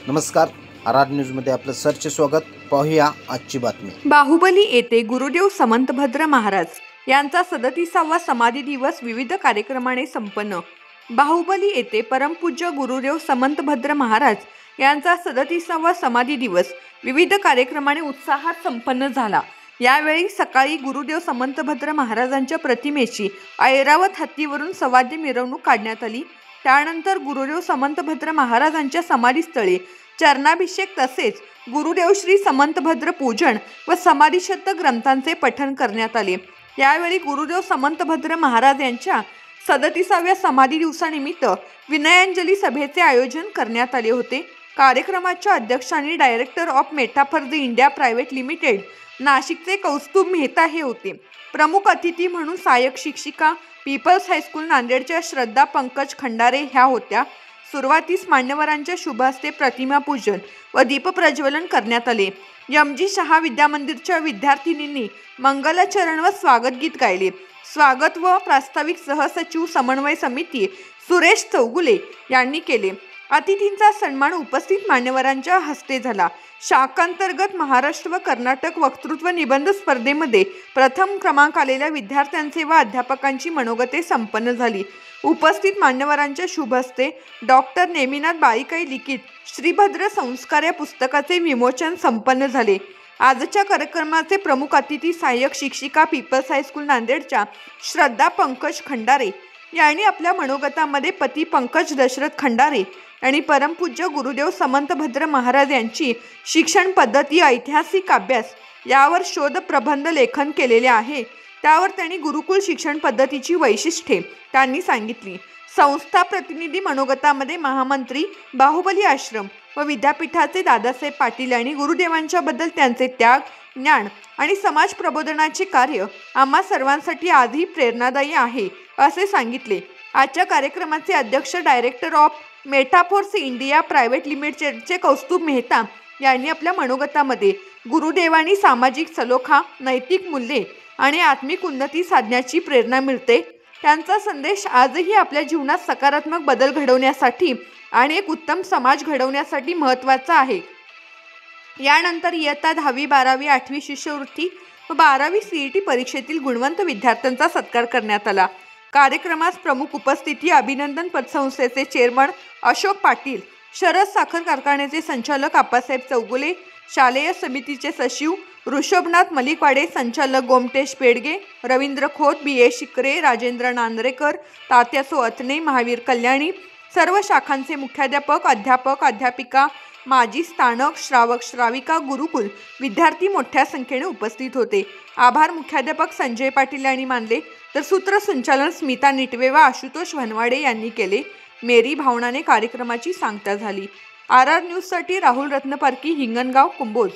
नमस्कार, आर न्यूजमध्ये आपलं सरचे स्वागत. पाहूया आजची बातमी. बाहुबली येथे गुरुदेव समंतभद्र महाराज यांचा 37वा समाधी दिवस विविध कार्यक्रमाने संपन्न. बाहुबली येथे परमपूज्य गुरुदेव समंतभद्र महाराज यांचा 37वा समाधी दिवस विविध कार्यक्रमाने उत्साहात संपन्न झाला. यावेळी सकाळी गुरुदेव समंतभद्र महाराजांच्या प्रतिमेची ऐरावत हत्तीवरून सवाद्य मिरवणूक काढण्यात आली. त्यानंतर गुरुदेव समंतभद्र महाराजांच्या समाधीस्थळी चरणाभिषेक तसेच गुरुदेव श्री समंतभद्र पूजन व समाधीशब्द ग्रंथांचे पठण करण्यात आले. यावेळी गुरुदेव समंतभद्र महाराज यांच्या 37व्या समाधी दिवसानिमित्त विनयांजली सभेचे आयोजन करण्यात आले होते. कार्यक्रमाच्या अध्यक्षांनी director of metaphor the India private limited नाशिकचे कौस्तुभ मेहता हे होते. प्रमुख अतिथी म्हणून सहाय्यक शिक्षिका पीपल्स हायस्कूल नांदेडच्या श्रद्धा पंकज खंडारे ह्या होत्या. सुरुवातीस मान्यवरांच्या शुभहस्ते प्रतिमा पूजन व दीपप्रज्वलन करण्यात आले. एम.जी. शहा विद्यामंदिरच्या विद्यार्थिनींनी मंगलाचरण व स्वागत गीत गायले. स्वागत व प्रास्ताविक सहसचिव समन्वय समिती सुरेश चौगुले यांनी केले. अतिथींचा सन्मान उपस्थित मान्यवरांच्या हस्ते झाला. शाखांतर्गत महाराष्ट्र व कर्नाटक वक्तृत्व निबंध स्पर्धेमध्ये प्रथम क्रमांक आलेल्या विद्यार्थ्यांचे व अध्यापकांची मनोगते संपन्न झाली. उपस्थित मान्यवरांच्या शुभहस्ते डॉक्टर नेमिनाथ बाळीकाई लिखित श्रीभद्र संस्कार या पुस्तकाचे विमोचन संपन्न झाले. आजच्या कार्यक्रमाचे प्रमुख अतिथी सहाय्यक शिक्षिका पीपल्स हायस्कूल नांदेडच्या श्रद्धा पंकज खंडारे यांनी आपल्या मनोगतामध्ये पती पंकज दशरथ खंडारे आणि परमपूज्य गुरुदेव समंतभद्र महाराज यांची शिक्षण पद्धती ऐतिहासिक अभ्यास यावर शोध प्रबंध लेखन केलेले आहे. त्यावर त्यांनी गुरुकुल शिक्षण पद्धतीची वैशिष्ट्ये त्यांनी सांगितली. संस्था प्रतिनिधी मनोगतामध्ये महामंत्री बाहुबली आश्रम व विद्यापीठाचे दादासाहेब पाटील यांनी गुरुदेवांच्या बद्दल त्यांचे त्याग, ज्ञान आणि समाज प्रबोधनाचे कार्य आम्हा सर्वांसाठी आजही प्रेरणादायी आहे असे सांगितले. आजच्या कार्यक्रमाचे अध्यक्ष director of Metaforce India private लिमिटेडचे कौस्तुभ मेहता यांनी आपल्या मनोगतामध्ये गुरुदेवांनी सामाजिक सलोखा, नैतिक मूल्ये आणि आत्मिक उन्नती साधण्याची प्रेरणा मिळते. त्यांचा संदेश आजही आपल्या जीवनात सकारात्मक बदल घडवण्यासाठी आणि एक उत्तम समाज घडवण्यासाठी महत्त्वाचा आहे. यानंतर इयत्ता 10वी, 12वी, 8वी शिष्यवृत्ती व 12वी CET परीक्षेतील गुणवंत विद्यार्थ्यांचा सत्कार करण्यात आला. कार्यक्रमास प्रमुख उपस्थिती अभिनंदन पतसंस्थेचे चेअरमन अशोक पाटील, शरद साखर कारखान्याचे संचालक आप्पासाहेब चौगुले, शालेय समितीचे सचिव ऋषभनाथ मलिकवाडे, संचालक गोमटेश पेडगे, रवींद्र खोत, B.A. शिकरे, राजेंद्र नांदरेकर, तात्यासो अतने, महावीर कल्याणी, सर्व शाखांचे मुख्याध्यापक, अध्यापक, अध्यापिका, माजी स्थानक, श्रावक, श्राविका, गुरुकुल विद्यार्थी मोठ्या संख्येने उपस्थित होते. आभार मुख्याध्यापक संजय पाटील यांनी मानले तर सूत्रसंचालन स्मिता निटवे व आशुतोष वनवाडे यांनी केले. मेरी भावनाने कार्यक्रमाची सांगता झाली. RR न्यूजसाठी राहुल रत्नपारकी, हिंगणगाव, कुंभोज.